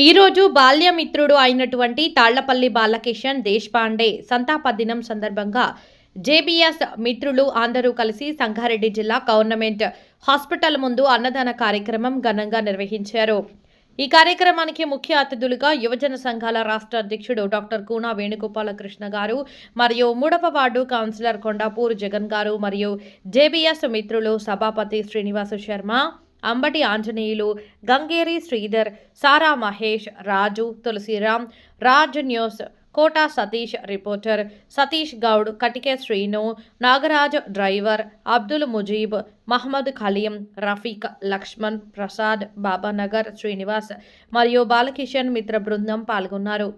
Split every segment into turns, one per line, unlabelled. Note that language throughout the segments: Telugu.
ఈరోజు బాల్యమిత్రుడు అయినటువంటి తాళ్లపల్లి బాలకిషన్ దేశపాండే సంతాప దినం సందర్భంగా జేబీఎస్ మిత్రులు అందరూ కలిసి సంగారెడ్డి జిల్లా గవర్నమెంట్ హాస్పిటల్ ముందు అన్నదాన కార్యక్రమం ఘనంగా నిర్వహించారు. ఈ కార్యక్రమానికి ముఖ్య అతిథులుగా యువజన సంఘాల రాష్ట్ర అధ్యక్షుడు డాక్టర్ కూనా వేణుగోపాలకృష్ణ గారు మరియు 3వ వార్డు కౌన్సిలర్ కొండాపూర్ జగన్ గారు మరియు జేబీఎస్ మిత్రులు Sabhapathi Srinivasa Sharma, Ambati Anjaneyulu, Gangeri Sridhar, Sara Mahesh, Raju, Tulasiram, Raj News, Kota Satish reporter, Satish Goud, Katike Srinu, Nagaraj driver, Abdul Mujeeb, Mohammed Khaleem, Rafiq, Laxman, Prasad, Babanagar, Srinivas మరియు బాలకిషన్ మిత్ర బృందం పాల్గొన్నారు.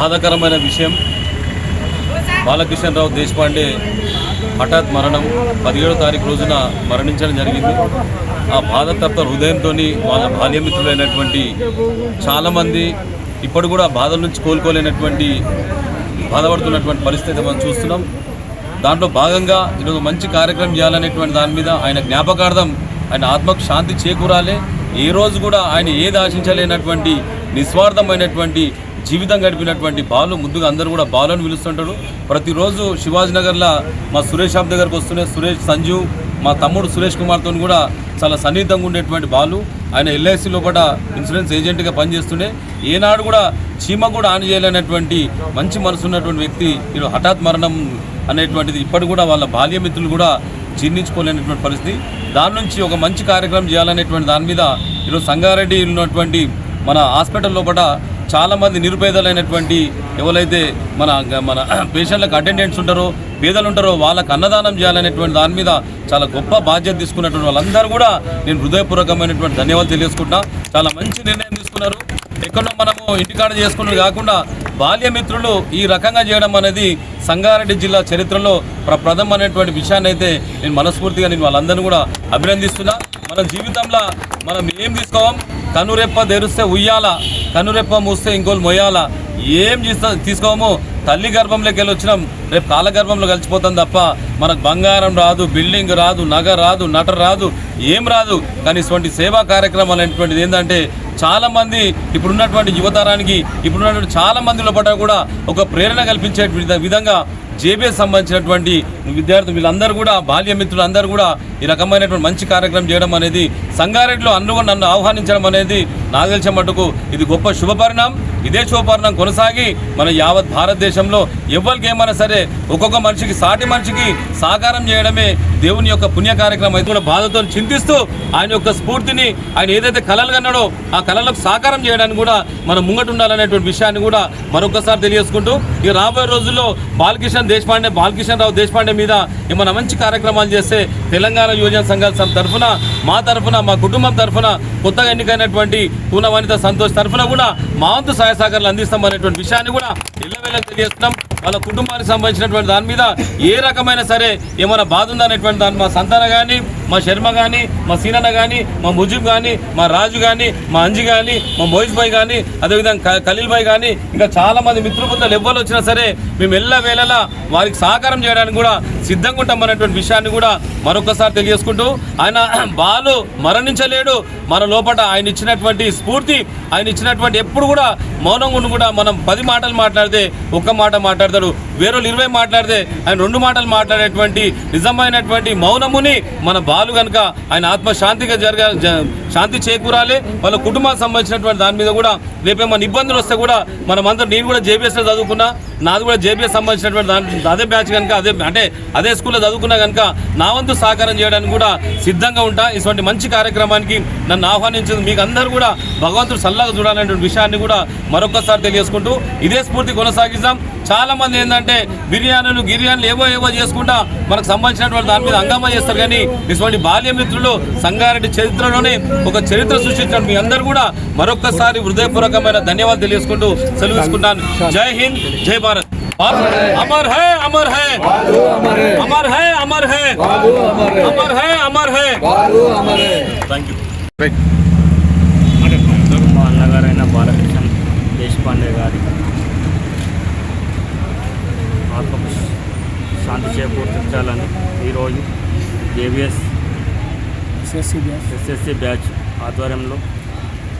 బాధాకరమైన విషయం, బాలకిషన్ రావు దేశపాండే హఠాత్ మరణం 17వ తారీఖు రోజున మరణించడం జరిగింది. ఆ బాధతప్త హృదయంతో వాళ్ళ బాల్యమిత్రులైనటువంటి చాలామంది ఇప్పుడు కూడా బాధల నుంచి కోలుకోలేనటువంటి బాధపడుతున్నటువంటి పరిస్థితి మనం చూస్తున్నాం. దాంట్లో భాగంగా ఈరోజు మంచి కార్యక్రమం చేయాలనేటువంటి దాని మీద ఆయన జ్ఞాపకార్థం ఆయన ఆత్మకు శాంతి చేకూరాలి. ఏ రోజు కూడా ఆయన ఏది ఆశించలేనటువంటి నిస్వార్థమైనటువంటి జీవితం గడిపినటువంటి బాలు. ముందుగా అందరూ కూడా బాలు అని పిలుస్తుంటాడు. ప్రతిరోజు శివాజీనగర్లో మా సురేష్ షాప్ దగ్గరకు వస్తూనే సురేష్, సంజు, మా తమ్ముడు సురేష్ కుమార్తో కూడా చాలా సన్నిహితంగా ఉండేటువంటి బాలు. ఆయన ఎల్ఐసి లోపల ఇన్సూరెన్స్ ఏజెంట్గా పనిచేస్తూనే ఏనాడు కూడా చీమ కూడా ఆన్ చేయలేనటువంటి మంచి మనసు ఉన్నటువంటి వ్యక్తి ఈరోజు హఠాత్ మరణం అనేటువంటిది ఇప్పటి కూడా వాళ్ళ బాల్యమిత్రులు కూడా జీర్ణించుకోలేనటువంటి పరిస్థితి. దాని నుంచి ఒక మంచి కార్యక్రమం చేయాలనేటువంటి దాని మీద ఈరోజు సంగారెడ్డి ఉన్నటువంటి మన హాస్పిటల్ లోపల చాలామంది నిరుపేదలైనటువంటి ఎవరైతే మన పేషెంట్లకు అటెండెంట్స్ ఉంటారో, పేదలు ఉంటారో వాళ్ళకు అన్నదానం చేయాలనేటువంటి దాని మీద చాలా గొప్ప బాధ్యత తీసుకున్నటువంటి వాళ్ళందరూ కూడా నేను హృదయపూర్వకమైనటువంటి ధన్యవాదాలు తెలియజేసుకుంటున్నా. చాలా మంచి నిర్ణయం తీసుకున్నారు. ఎక్కడో మనము ఇంటికాడ చేసుకున్నది కాకుండా బాల్యమిత్రులు ఈ రకంగా చేయడం అనేది సంగారెడ్డి జిల్లా చరిత్రలో ప్రథమమైనటువంటి విషయాన్ని అయితే నేను మనస్ఫూర్తిగా వాళ్ళందరినీ కూడా అభినందిస్తున్నా. మన జీవితంలో మనం ఏం తీసుకోవాలి, కనురెప్ప తెరిస్తే ఉయ్యాల, కనురెప్ప మూస్తే ఇంకోళ్ళు మొయ్యాల. ఏం తీసుకోమో తల్లి గర్భంలోకి వెళ్ళి వచ్చినాం, రేపు కాలగర్భంలో కలిసిపోతాం తప్ప మనకు బంగారం రాదు, బిల్డింగ్ రాదు, నగ రాదు, నట రాదు, ఏం రాదు. కానీ ఇటువంటి సేవా కార్యక్రమాలు అనేటువంటిది ఏంటంటే చాలామంది ఇప్పుడున్నటువంటి యువతరానికి ఇప్పుడున్నటువంటి చాలా మంది లోపల కూడా ఒక ప్రేరణ కల్పించే విధంగా జేబీఎస్ సంబంధించినటువంటి విద్యార్థులు వీళ్ళందరూ కూడా బాల్యమిత్రులు అందరూ కూడా ఈ రకమైనటువంటి మంచి కార్యక్రమం చేయడం అనేది సంగారెడ్డిలో నన్ను ఆహ్వానించడం అనేది నాకు తెలిసిన మటుకు ఇది గొప్ప శుభపరిణామం. ఇదే శుభపరిణామం కొనసాగి మన యావత్ భారతదేశంలో ఎవరికి ఏమైనా సరే ఒక్కొక్క మనిషికి సాటి మనిషికి సాకారం చేయడమే దేవుని యొక్క పుణ్య కార్యక్రమం. అయితే కూడా బాధతో చింతిస్తూ ఆయన యొక్క స్ఫూర్తిని ఆయన ఏదైతే కళలు కన్నాడో ఆ కళలకు సాకారం చేయడానికి కూడా మనం ముంగట ఉండాలనేటువంటి విషయాన్ని కూడా మరొకసారి తెలియజేసుకుంటూ ఇక రాబోయే రోజుల్లో బాలకిషన్ రావు దేశపాండే మీద ఏమైనా మంచి కార్యక్రమాలు చేస్తే తెలంగాణ యువజన సంఘాల తరఫున మా కుటుంబం తరఫున కొత్తగా ఎన్నికైనటువంటి పూన వనిత సంతోష్ తరఫున కూడా మా వంతు సహాయ సహకారాలు అందిస్తామనేటువంటి విషయాన్ని కూడా ఎల్లవేళ తెలియజేస్తున్నాం. వాళ్ళ కుటుంబానికి సంబంధించినటువంటి దాని మీద ఏ రకమైన సరే ఏమైనా బాధ ఉందనేటువంటి దాన్ని మా సంతాన కానీ, మా శర్మ కానీ, మా సీనన్న కానీ, మా ముజీబ్ కానీ, మా రాజు కానీ, మా అంజి కానీ, మా మోహిష్ భాయ్ కానీ, అదేవిధంగా ఖలీల్ భాయ్ కానీ ఇంకా చాలామంది మిత్రబృందాలు ఎవ్వరు వచ్చినా సరే మేము ఎల్లవేళలా వారికి సహకారం చేయడానికి కూడా సిద్ధంగా ఉంటామనేటువంటి విషయాన్ని కూడా మరొకసారి తెలియజేసుకుంటూ ఆయన బాలు మరణించలేడు. మన లోపల ఆయన ఇచ్చినటువంటి స్ఫూర్తి, ఆయన ఇచ్చినటువంటి ఎప్పుడు కూడా మౌనంగా ఉండి కూడా మనం 10 మాటలు మాట్లాడితే ఒక్క మాట మాట్లాడతాడు, వేరే 20 మాట్లాడితే ఆయన 2 మాటలు మాట్లాడేటువంటి నిజమైనటువంటి మౌనముని మన బాలు కనుక ఆయన ఆత్మశాంతిగా శాంతి చేకూరాలి. వాళ్ళ కుటుంబానికి సంబంధించినటువంటి దాని మీద కూడా రేపేమన్నా ఇబ్బందులు వస్తే కూడా మనమందరం, నేను కూడా జేబీఎస్లో చదువుకున్నా, నాది కూడా జేబీఎస్ సంబంధించినటువంటి అదే బ్యాచ్ కనుక అదే స్కూల్లో చదువుకున్నా కనుక నా వంతు సహకారం చేయడానికి కూడా సిద్ధంగా ఉంటా. ఇటువంటి మంచి కార్యక్రమానికి నన్ను ఆహ్వానించింది మీకు అందరూ కూడా భగవంతుడు సల్లగా చూడాలనేటువంటి విషయాన్ని కూడా మరొకసారి తెలియజేసుకుంటూ ఇదే స్ఫూర్తి కొనసాగిస్తాం. చాలామంది ఏంటంటే బిర్యానీలు ఏవో చేసుకుంటా మనకు సంబంధించినటువంటి దాని మీద హంగామా చేస్తారు. కానీ ఇటువంటి బాల్యమిత్రులు సంగారెడ్డి చరిత్రలోనే ఒక చరిత్ర సృష్టించడం మీ అందరూ కూడా మరొకసారి హృదయపూర్వకమైన ధన్యవాదాలు తెలియజేసుకుంటూ సెలవుకుంటాను. జై హింద్, జై భారత్. अमर है अमर है अमर है अमर है अमर है अमर है थैंक यू.
మా అన్నగారైన బాలకృష్ణ దేశపాండే గారి ఆత్మకు శాంతి చేకూర్చాలని ఈరోజు జేబీఎస్ ఎస్ఎస్సి బ్యాచ్ ఆధ్వర్యంలో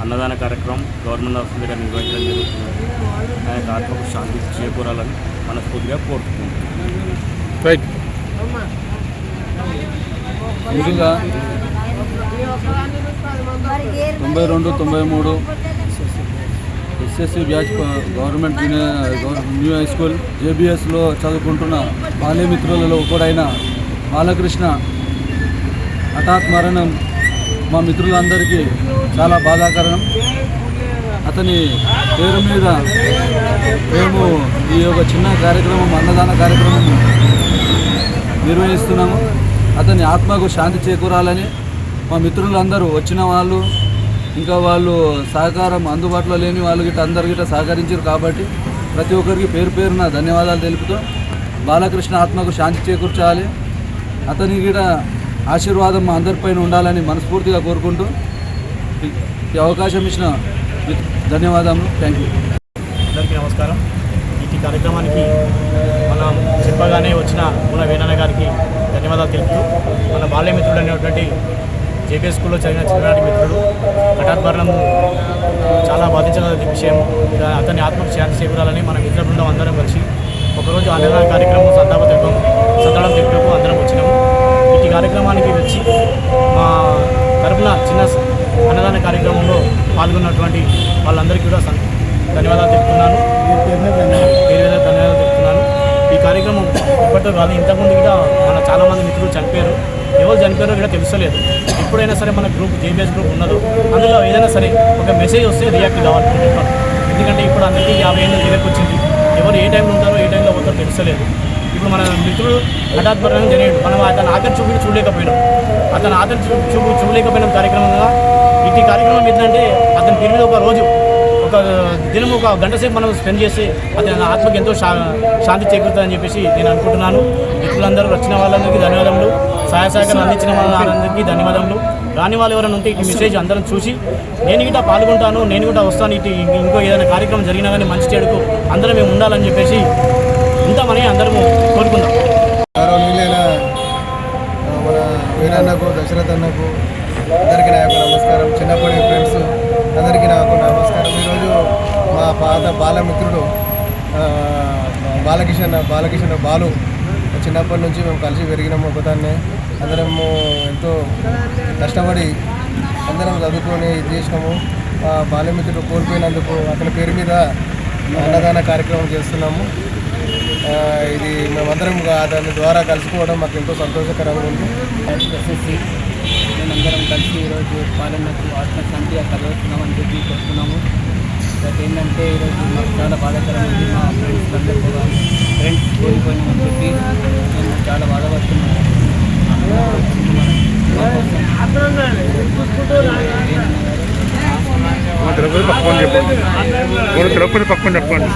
అన్నదాన కార్యక్రమం గవర్నమెంట్ ఆఫీస్ దగ్గర నిర్వహించడం జరుగుతుంది. ఆయన ఆత్మకు శాంతి చేకూరాలని మనస్ఫూర్తిగా కోరుకుంటున్నాం.
ముందుగా 92-93 SSC batch government new high school జేబీఎస్లో చదువుకుంటున్న బాల్యమిత్రులలో ఒకడైన బాలకృష్ణ హఠాత్ మరణం మా మిత్రులందరికీ చాలా బాధాకరం. అతని పేరు మీద మేము ఈ యొక్క చిన్న కార్యక్రమం, అన్నదాన కార్యక్రమం నిర్వహిస్తున్నాము. అతని ఆత్మకు శాంతి చేకూరాలని మా మిత్రులందరూ వచ్చిన వాళ్ళు, ఇంకా వాళ్ళు సహకారం అందుబాటులో లేని వాళ్ళు గిట్ట అందరు గిట్ట సహకరించారు. కాబట్టి ప్రతి ఒక్కరికి పేరున ధన్యవాదాలు తెలుపుతూ బాలకృష్ణ ఆత్మకు శాంతి చేకూర్చాలి, అతని గిట్ట ఆశీర్వాదం మా అందరిపైన ఉండాలని మనస్ఫూర్తిగా కోరుకుంటూ ఈ అవకాశం ఇచ్చిన ధన్యవాదాలు. Thank you.
అందరికీ నమస్కారం. ఈ కార్యక్రమానికి మనం చెప్పగానే వచ్చిన మన వేణన్న గారికి ధన్యవాదాలు తెలుపుతూ మన బాల్యమిత్రుడు అనేటువంటి జేపీఎస్ స్కూల్లో చదివిన చిన్ననాటి మిత్రుడు హఠాత్ మరణము చాలా బాధించిన విషయం. అతన్ని ఆత్మకు శాంతి చేకూరాలని మన మిత్ర బృందం అందరం కలిసి ఒకరోజు అన్నదాన కార్యక్రమం సంతానం తెలుపుకు అందరం వచ్చినాము. ఈ కార్యక్రమానికి వచ్చి మా తరపున చిన్న అన్నదాన కార్యక్రమంలో పాల్గొన్నటువంటి వాళ్ళందరికీ కూడా ధన్యవాదాలు తెలుపుతున్నాను. ధన్యవాదాలు తెలుపుతున్నాను. ఈ కార్యక్రమం ఇప్పటితో కాదు, ఇంతకుముందు కూడా మన చాలామంది మిత్రులు చనిపోయారు. ఎవరు చనిపోయారో కూడా తెలుసలేదు. ఎప్పుడైనా సరే మన గ్రూప్ జేబీఎస్ గ్రూప్ ఉన్నదో అందులో ఏదైనా సరే ఒక మెసేజ్ వస్తే రియాక్ట్ కావాలి. ఎందుకంటే ఇప్పుడు అందరికీ 50 ఏళ్ళు దగ్గరకు వచ్చింది. ఎవరు ఏ టైంలో ఉంటారో ఏ టైంలో పోతారో తెలుసలేదు. ఇప్పుడు మన మిత్రుడు హఠాత్ మరణం జరిగాడు. మనం అతను ఆఖరి చూపుని చూడలేకపోయినాం. అతను ఆఖరి చూడలేకపోయిన కార్యక్రమంగా ఇటు కార్యక్రమం ఏంటంటే అతని పేరు మీద ఒక రోజు ఒక దినం ఒక గంట సేపు మనం స్పెండ్ చేసి అతని ఆత్మకి ఎంతో శాంతి చేకూరుతుందని చెప్పేసి నేను అనుకుంటున్నాను. మిత్రులందరూ వచ్చిన వాళ్ళందరికీ ధన్యవాదములు, సహాయ సహకారం అందించిన వాళ్ళందరికీ ధన్యవాదములు. రాని వాళ్ళు ఎవరైనా ఉంటే ఇటు మెసేజ్ అందరం చూసి నేను కూడా పాల్గొంటాను, నేను కూడా వస్తాను, ఇటు ఇంకో ఏదైనా కార్యక్రమం జరిగినా కానీ మంచి చెడుకు అందరం మేము ఉండాలని చెప్పేసి ఉంటామని అందరము కోరుకుందాం.
గౌరవనీయులైన మన వీరన్నకు, దశరథ్ అన్నకు అందరికీ నా యొక్క నమస్కారం. చిన్నప్పటి ఫ్రెండ్స్ అందరికీ నాకు నమస్కారం. ఈరోజు మా పాత బాలమిత్రుడు బాలకిషన్ బాలు చిన్నప్పటి నుంచి మేము కలిసి పెరిగినాము. ఒకదాన్నే అందరము ఎంతో కష్టపడి అందరం చదువుకొని ఇది చేసినాము. బాల్యమిత్రుడు కోల్పోయినందుకు అతని పేరు మీద అన్నదాన కార్యక్రమం చేస్తున్నాము. ఇది మేమందరం దాని ద్వారా కలుసుకోవడం మాకు ఎంతో సంతోషకరంగా ఉంది.
ఎస్ఎస్సి మేమందరం కలిసి ఈరోజు పాలనకు ఆత్మశాంతిగా కలుగుతున్నామని చెప్పి చెప్తున్నాము. ఏంటంటే ఈరోజు మాకు చాలా బాధాకరమైంది. మా ఫ్రెండ్స్ అందరూ కూడా ఫ్రెండ్స్ కోల్పోయినామని చెప్పి మేము చాలా బాధపడుతున్నాము.
పక్కన చెప్పండి.